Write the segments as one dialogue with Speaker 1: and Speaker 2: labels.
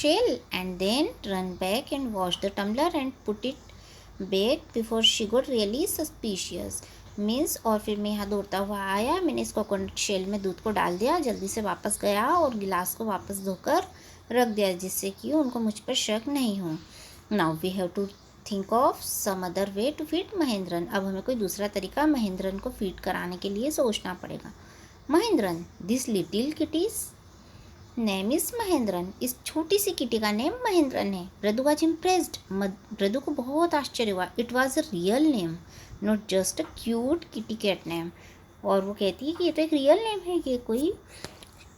Speaker 1: shell and then run back and wash the tumbler and put it back before she got really suspicious. Means और फिर मैं यहाँ दौड़ता हुआ आया, मैंने इस कोकोनट शेल में दूध को डाल दिया, जल्दी से वापस गया और गिलास को वापस धोकर रख दिया जिससे कि उनको मुझ पर शक नहीं हो. Now we have to think of some other way to feed Mahendran. अब हमें कोई दूसरा तरीका महेंद्रन को फीड कराने के लिए सोचना पड़ेगा. Mahendran, this little kitty's name is Mahendran. इस छोटी सी किटी का नेम महेंद्रन है. Mridu was impressed. मृदु को बहुत आश्चर्य हुआ. It was a real name, not just a cute kitty cat name. और वो कहती है कि ये तो एक रियल नेम है, ये कोई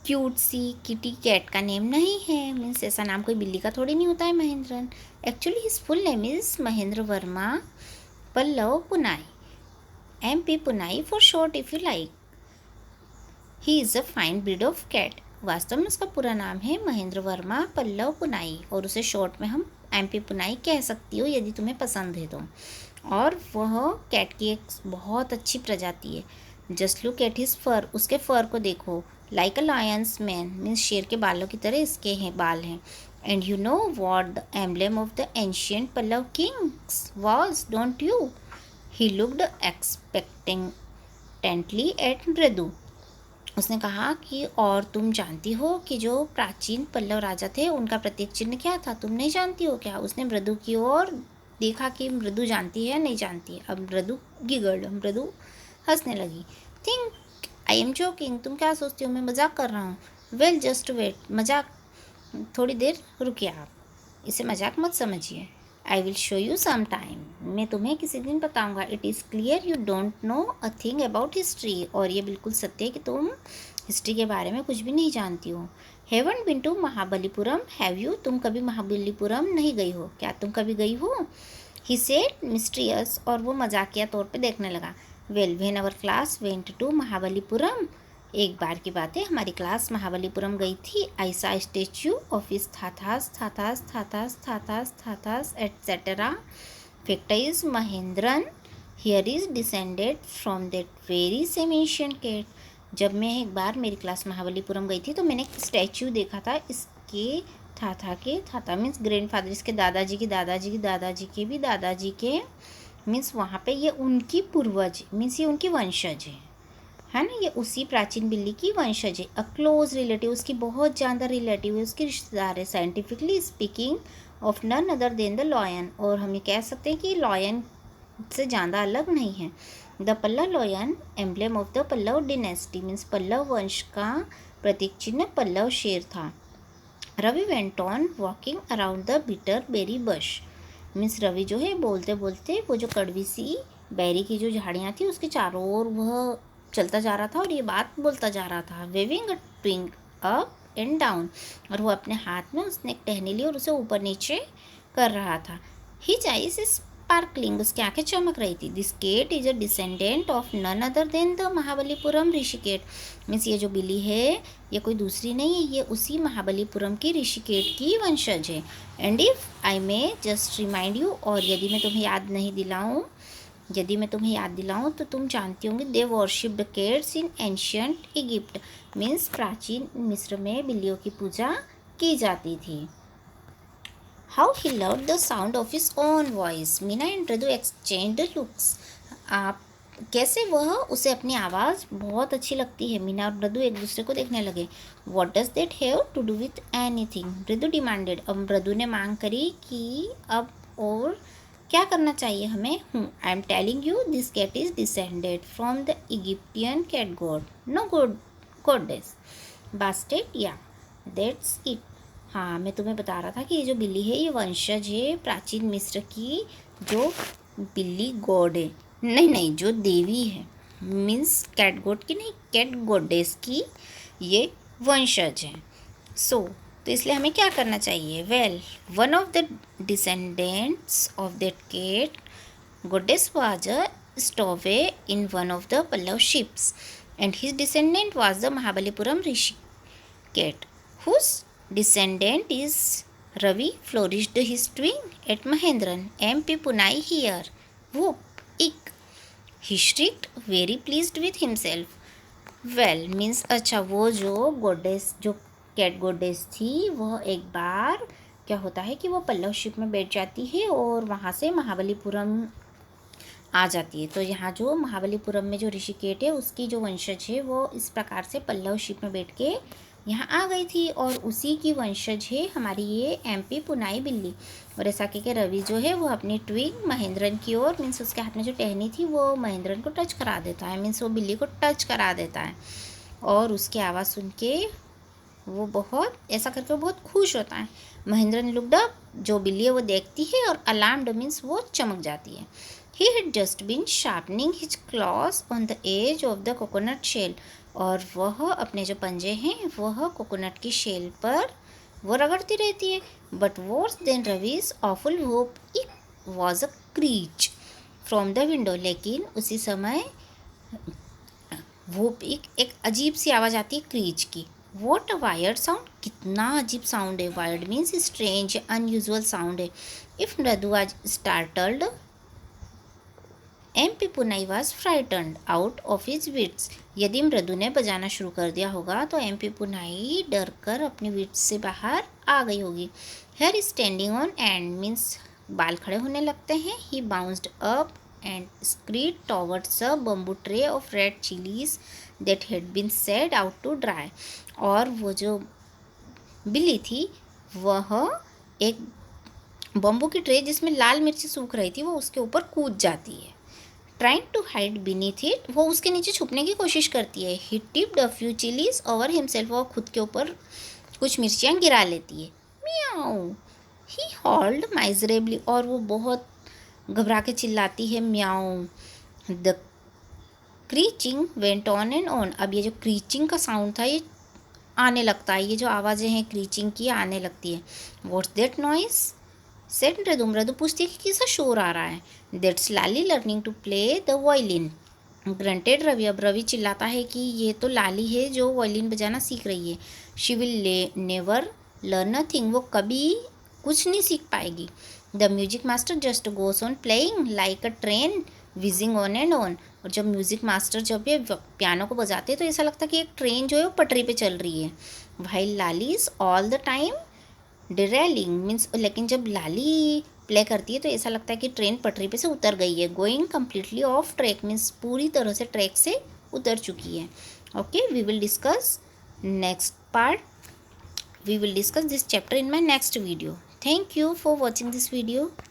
Speaker 1: क्यूट सी किटी कैट का नेम नहीं है. मीन्स ऐसा नाम कोई बिल्ली का थोड़ी नहीं होता है Mahendran. Actually his full name is Mahendra Varma Pallava Punai. MP Punai for short if you like. He is a fine breed of cat. वास्तव में उसका पूरा नाम है महेंद्र वर्मा पल्लव पुनाई और उसे शॉर्ट में हम MP पुनाई कह सकती हो यदि तुम्हें पसंद है तो. और वह कैट की एक बहुत अच्छी प्रजाति है. Just look at his fur. उसके फर को देखो. Like a lion's mane, means शेर के बालों की तरह इसके हैं बाल हैं. And you know what the emblem of the ancient Pallava kings was, don't you? He looked expectantly at Mridu. उसने कहा कि और तुम जानती हो कि जो प्राचीन पल्लव राजा थे उनका प्रतीक चिन्ह क्या था? तुम नहीं जानती हो क्या? उसने मृदु की ओर देखा कि मृदु जानती है नहीं जानती है. अब मृदु गिगड़, मृदु हंसने लगी. Think I am joking. तुम क्या सोचती हो मैं मजाक कर रहा हूँ? Well just wait. मजाक, थोड़ी देर रुकिए आप, इसे मजाक मत समझिए. I will show you some time. मैं तुम्हें किसी दिन बताऊंगा. It is clear you don't know a thing about history. और ये बिल्कुल सत्य है कि तुम हिस्ट्री के बारे में कुछ भी नहीं जानती हो. Haven't been to Mahabalipuram have you. तुम कभी महाबलीपुरम नहीं गई हो क्या? तुम कभी गई हो? He said mysterious. और वो मजाकिया तौर पे देखने लगा. Well when our class went to Mahabalipuram. एक बार की बात है, हमारी क्लास महाबलीपुरम गई थी. I saw statue of his थाथास थाथास थाथास थाथास थाथास etcetera. Fact is Mahendran here is descended from that very same Asian cat. जब मैं एक बार मेरी क्लास महाबलीपुरम गई थी तो मैंने एक स्टैच्यू देखा था इसके थाथा के. थाथा मीन्स ग्रैंड फादर, इसके दादाजी की दादाजी की दादाजी के भी दादाजी के. मीन्स वहाँ पे ये उनकी पूर्वज, मीन्स ये उनकी वंशज है ना. ये उसी प्राचीन बिल्ली की वंशज है. अ क्लोज रिलेटिव, उसकी बहुत ज़्यादा रिलेटिव है, उसकी रिश्तेदार है. Scientifically speaking of none other than the lion. और हम ये कह सकते हैं कि लॉयन से ज़्यादा अलग नहीं है. The Pallava lion emblem of the Pallava dynasty. Means Pallava वंश का प्रतीक चिन्ह पल्लव शेर था. Ravi went on walking around the bitter berry bush. Means Ravi जो है बोलते बोलते वो जो कड़वी सी बेरी की जो झाड़ियाँ थी उसके चारों ओर वह चलता जा रहा था और ये बात बोलता जा रहा था. Waving a twig up and down. और वो अपने हाथ में उसने एक टहनी ली और उसे ऊपर नीचे कर रहा था. His eyes sparkling. उसकी आंखें चमक रही थी. This cat is a descendant of none other than the Mahabalipuram ऋषिकेट. मीन्स ये जो बिल्ली है ये कोई दूसरी नहीं है, ये उसी महाबलीपुरम की ऋषिकेट की वंशज है. And if I may just remind you. और यदि मैं तुम्हें याद दिलाऊं तो तुम जानती होंगी they worshipped cats in ancient Egypt. Means प्राचीन मिस्र में बिल्लियों की पूजा की जाती थी. How he loved the sound of his own voice. Meena and Mridu exchanged looks. आप कैसे वह उसे अपनी आवाज़ बहुत अच्छी लगती है. मीना और मृदु एक दूसरे को देखने लगे. What does that have to do with anything, Mridu demanded. अब मृदु ने मांग करी कि अब और क्या करना चाहिए हमें. I am telling you this cat is descended from the Egyptian cat god, no goddess Bastet. Yeah that's it. हाँ, मैं तुम्हें बता रहा था कि ये जो बिल्ली है ये वंशज है प्राचीन मिस्र की जो बिल्ली गॉड है. नहीं, जो देवी है. मीन्स कैट गॉड की नहीं, कैट गॉडेस की ये वंशज है. तो इसलिए हमें क्या करना चाहिए. Well one of the descendants of that cat goddess was a stowaway in one of the Pallav ships, and his descendant was the Mahabalipuram Rishi cat, whose descendant is Ravi flourished his twin at Mahendran. MP Punai here. Whoop, ick. He shrieked, very pleased with himself. Well means अच्छा वो जो goddess जो cat गोडेस थी वह एक बार क्या होता है कि वो पल्लव शिप में बैठ जाती है और वहाँ से महाबलीपुरम आ जाती है। तो यहाँ जो महाबलीपुरम में जो ऋषिकेट है उसकी जो वंशज है वो इस प्रकार से पल्लव शिप में बैठ के यहाँ आ गई थी और उसी की वंशज है हमारी ये एमपी पुनाई बिल्ली। और ऐसा के रवि जो है वो अपनी ट्विंग महेंद्रन की ओर मीन्स उसके हाथ में जो टहनी थी वो महेंद्रन को टच करा देता है, मीन्स वो बिल्ली को टच करा देता है और उसकी आवाज़ सुन के वो बहुत ऐसा करके वो बहुत खुश होता है। महेंद्रन लुक्ड अप, जो बिल्ली है वो देखती है और अलार्म्ड मीन्स वो चमक जाती है। He had just been sharpening his claws on the edge of the coconut shell, और वह अपने जो पंजे हैं वह कोकोनट की शेल पर वो रगड़ती रहती है। But worse than Ravi's awful hope it was a crèche from the window, लेकिन उसी समय वो एक अजीब सी आवाज़ आती है क्रीच की। वॉट अ वायर्ड साउंड, कितना अजीब साउंड है। Weird means strange unusual sound है। If Mridu was startled, MP Punai was frightened out of his wits, यदि मृदु ने बजाना शुरू कर दिया होगा तो एमपी पुनाई डर कर अपनी विट्स से बाहर आ गई होगी। Hair standing on end means बाल खड़े होने लगते हैं। He bounced up and screed towards a bamboo tray of red chilies that had been set out to dry, और वो जो बिल्ली थी वह एक बम्बू की ट्रे जिसमें लाल मिर्ची सूख रही थी वो उसके ऊपर कूद जाती है। Trying to hide beneath it, वो उसके नीचे छुपने की कोशिश करती है। He tipped a few chillies over himself, वो खुद के ऊपर कुछ मिर्चियाँ गिरा लेती है। म्याऊ, ही हॉल्ड माइजरेबली, और वो बहुत घबरा के चिल्लाती है म्याऊ। The screeching went on and on, अब ये जो क्रीचिंग का साउंड था ये आने लगता है, ये जो आवाज़ें हैं क्रीचिंग की आने लगती है। व्हाट्स दैट नॉइस, सेड मृदु, मृदु पूछती है कि किसका शोर आ रहा है। That's Lali learning to play the violin, grunted Ravi, अब रवि चिल्लाता है कि ये तो लाली है जो वायलिन बजाना सीख रही है। She will never learn a thing, वो कभी कुछ नहीं सीख पाएगी। The music master just goes on playing like a train wheezing on and on, और जब म्यूज़िक मास्टर जब ये पियानो को बजाते हैं तो ऐसा लगता है कि एक ट्रेन जो है वो पटरी पे चल रही है। While Lali is all the time derailing means, लेकिन जब लाली प्ले करती है तो ऐसा लगता है कि ट्रेन पटरी पे से उतर गई है। Going completely off track means पूरी तरह से ट्रैक से उतर चुकी है। Okay, we will discuss next part, we will discuss this chapter in my next video. Thank you for watching this video.